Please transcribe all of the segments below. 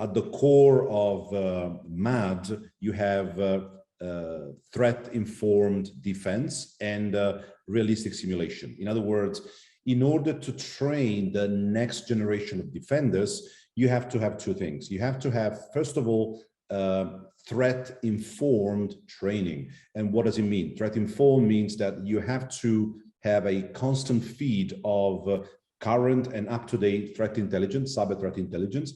at the core of MAD, you have threat-informed defense and realistic simulation. In other words, in order to train the next generation of defenders, you have to have two things. You have to have, first of all, threat-informed training. And what does it mean? Threat-informed means that you have to have a constant feed of current and up-to-date threat intelligence, cyber threat intelligence,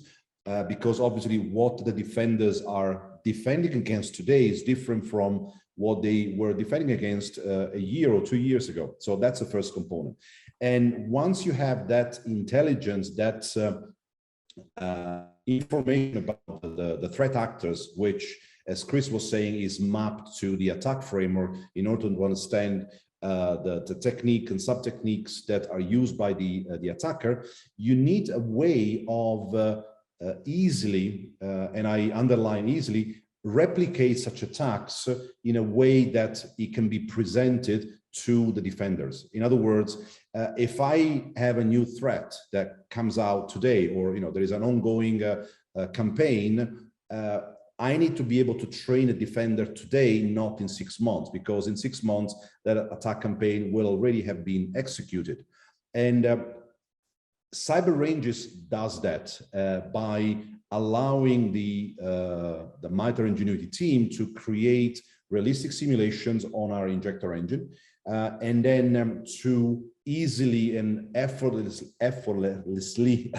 because obviously what the defenders are defending against today is different from what they were defending against a year or 2 years ago. So that's the first component. And once you have that intelligence, that information about the threat actors, which, as Chris was saying, is mapped to the attack framework in order to understand the technique and sub-techniques that are used by the attacker, you need a way of easily, and I underline easily, replicate such attacks in a way that it can be presented to the defenders. In other words, if I have a new threat that comes out today, or there is an ongoing campaign, I need to be able to train a defender today, not in 6 months, because in 6 months that attack campaign will already have been executed. And Cyber Ranges does that by allowing the MITRE Engenuity team to create realistic simulations on our injector engine, and then to easily and effortlessly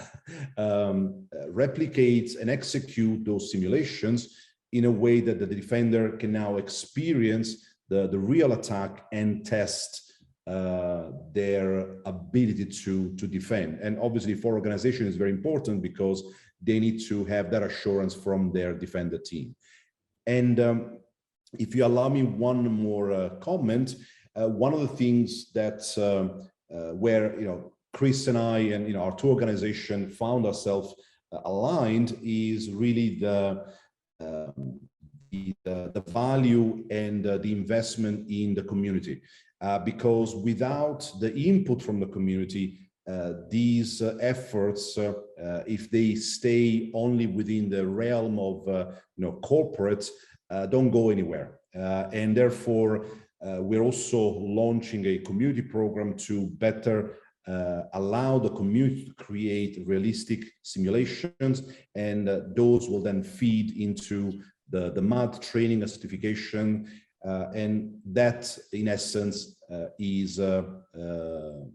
replicate and execute those simulations in a way that the defender can now experience the real attack and test their ability to defend. And obviously for organization is very important because they need to have that assurance from their defender team. And if you allow me one more comment, one of the things that where Chris and I and our two organizations found ourselves aligned is really the value and the investment in the community, because without the input from the community, these efforts, if they stay only within the realm of corporates, don't go anywhere. And therefore, we're also launching a community program to better allow the community to create realistic simulations, and those will then feed into the MAD training and certification, and that in essence is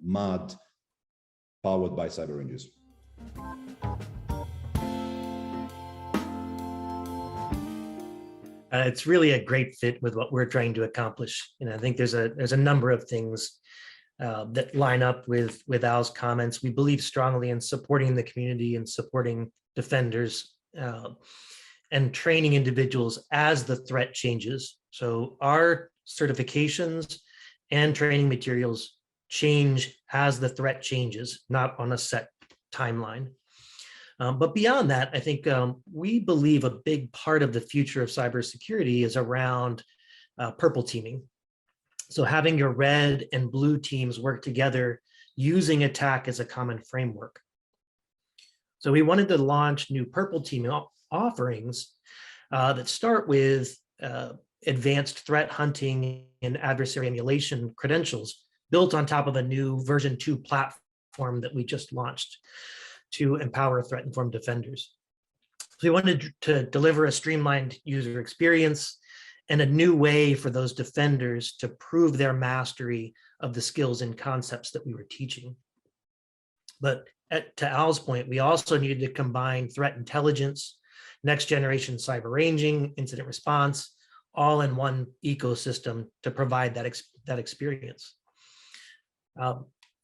MAD powered by Cyber Ranges. It's really a great fit with what we're trying to accomplish. And I think there's a number of things that line up with Al's comments. We believe strongly in supporting the community and supporting defenders and training individuals as the threat changes. So our certifications and training materials change as the threat changes, not on a set timeline. But beyond that, I think we believe a big part of the future of cybersecurity is around purple teaming. So having your red and blue teams work together using attack as a common framework. So we wanted to launch new purple team offerings that start with advanced threat hunting and adversary emulation credentials built on top of a new version 2 platform that we just launched to empower threat-informed defenders. So we wanted to deliver a streamlined user experience and a new way for those defenders to prove their mastery of the skills and concepts that we were teaching. But to Al's point, we also needed to combine threat intelligence, next generation cyber ranging, incident response, all in one ecosystem to provide that experience.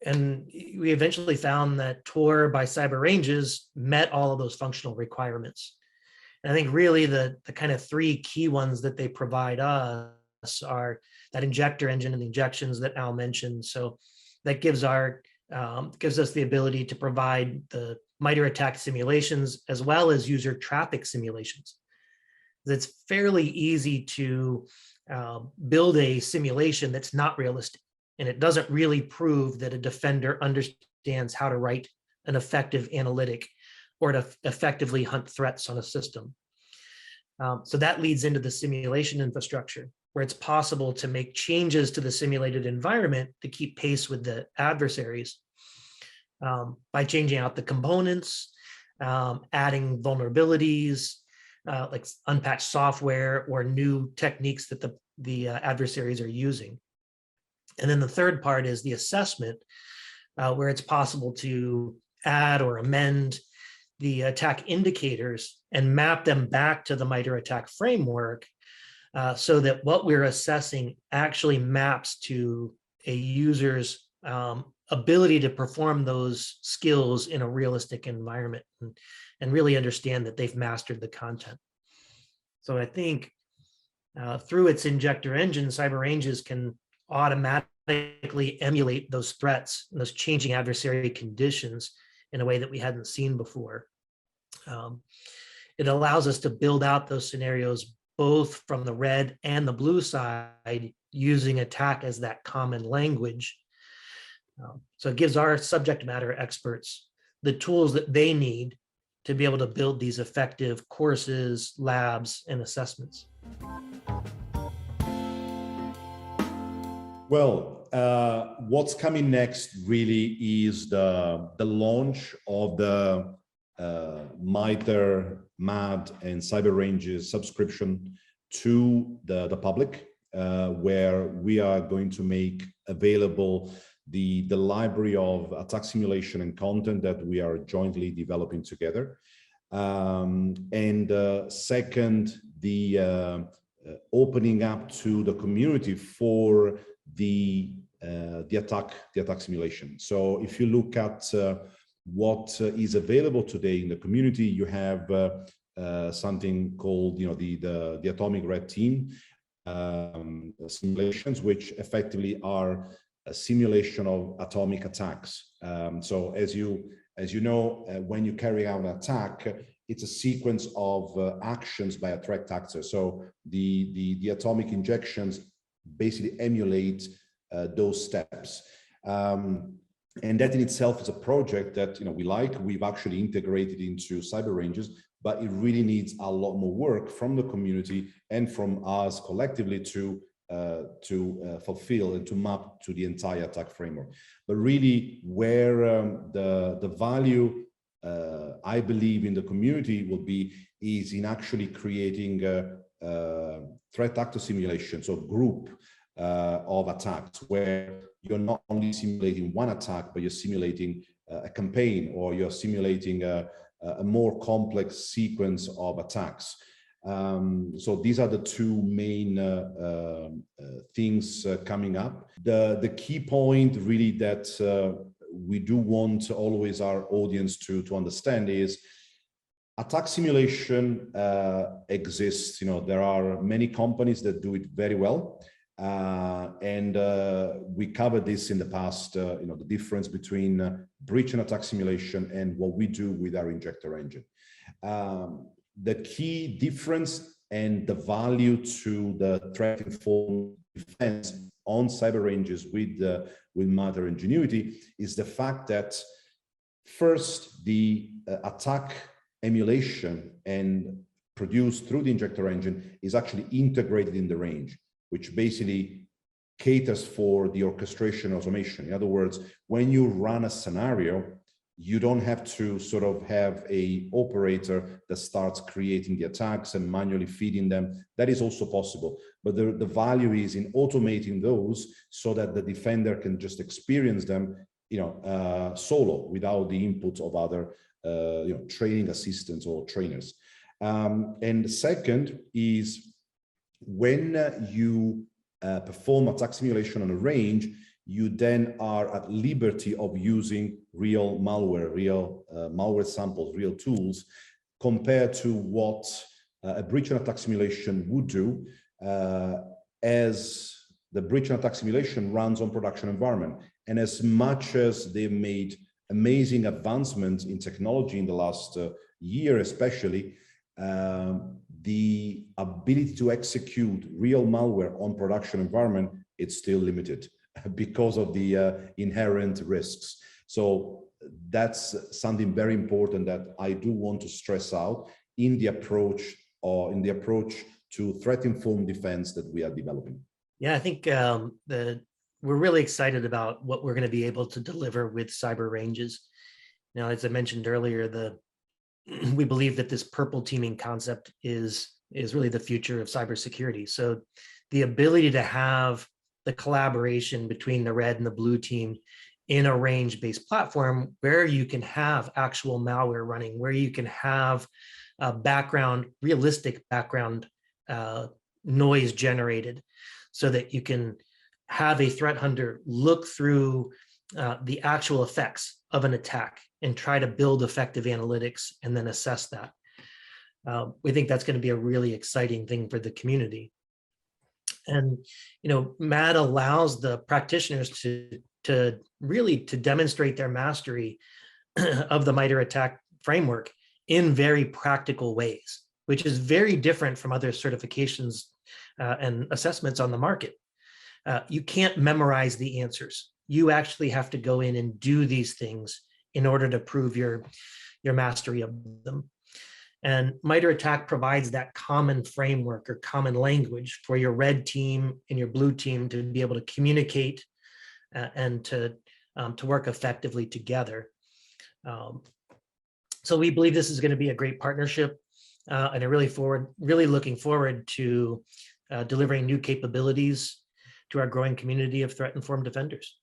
And we eventually found that Tor by Cyber Ranges met all of those functional requirements. And I think really the kind of 3 key ones that they provide us are that injector engine and the injections that Al mentioned. So that gives us the ability to provide the MITRE ATT&CK simulations as well as user traffic simulations. It's fairly easy to build a simulation that's not realistic, and it doesn't really prove that a defender understands how to write an effective analytic or to effectively hunt threats on a system. So that leads into the simulation infrastructure, where it's possible to make changes to the simulated environment to keep pace with the adversaries by changing out the components, adding vulnerabilities, like unpatched software or new techniques that the adversaries are using. And then the third part is the assessment, where it's possible to add or amend the attack indicators and map them back to the MITRE ATT&CK framework, so that what we're assessing actually maps to a user's ability to perform those skills in a realistic environment, and really understand that they've mastered the content. So I think through its injector engine, CyberRanges can automatically emulate those threats and those changing adversary conditions in a way that we hadn't seen before. It allows us to build out those scenarios both from the red and the blue side, using attack as that common language. So it gives our subject matter experts the tools that they need to be able to build these effective courses, labs, and assessments. Well, what's coming next really is the launch of the MITRE, MAD, and CyberRanges subscription to the public, where we are going to make available the library of attack simulation and content that we are jointly developing together. Second, the opening up to the community for the attack simulation. So if you look at what is available today in the community, you have something called, the Atomic Red Team simulations, which effectively are a simulation of atomic attacks. So as you know, when you carry out an attack, it's a sequence of actions by a threat actor. So the atomic injections basically emulate those steps. And that in itself is a project that we've actually integrated into CyberRanges, but it really needs a lot more work from the community and from us collectively to fulfill and to map to the entire attack framework. But really, where the value I believe in the community will be is in actually creating a threat actor simulation, so group of attacks, where you're not only simulating one attack, but you're simulating a campaign, or you're simulating a more complex sequence of attacks. So these are the two main things coming up. The key point really that we do want always our audience to understand is attack simulation exists. There are many companies that do it very well. And we covered this in the past, the difference between breach and attack simulation and what we do with our injector engine. The key difference and the value to the threat-informed defense on CyberRanges with MITRE Engenuity is the fact that first, the attack emulation and produced through the injector engine is actually integrated in the range, which basically caters for the orchestration automation. In other words, when you run a scenario, you don't have to sort of have a operator that starts creating the attacks and manually feeding them. That is also possible, but the value is in automating those so that the defender can just experience them, solo, without the input of other, training assistants or trainers. And second is when you perform attack simulation on a range, you then are at liberty of using real malware samples, real tools, compared to what a breach and attack simulation would do, as the breach and attack simulation runs on production environment. And as much as they've made amazing advancements in technology in the last year, especially, the ability to execute real malware on production environment, it's still limited because of the inherent risks. So that's something very important that I do want to stress out in the approach to threat-informed defense that we are developing. Yeah, I think we're really excited about what we're going to be able to deliver with cyber ranges. Now, as I mentioned earlier, we believe that this purple teaming concept is really the future of cybersecurity. So the ability to have the collaboration between the red and the blue team in a range-based platform where you can have actual malware running, where you can have realistic background noise generated, so that you can have a threat hunter look through the actual effects of an attack and try to build effective analytics and then assess that. We think that's going to be a really exciting thing for the community. And, MAD allows the practitioners to really demonstrate their mastery of the MITRE ATT&CK framework in very practical ways, which is very different from other certifications and assessments on the market. You can't memorize the answers. You actually have to go in and do these things in order to prove your mastery of them. And MITRE ATT&CK provides that common framework or common language for your red team and your blue team to be able to communicate and to work effectively together. So we believe this is going to be a great partnership, and I'm really looking forward to delivering new capabilities to our growing community of threat-informed defenders.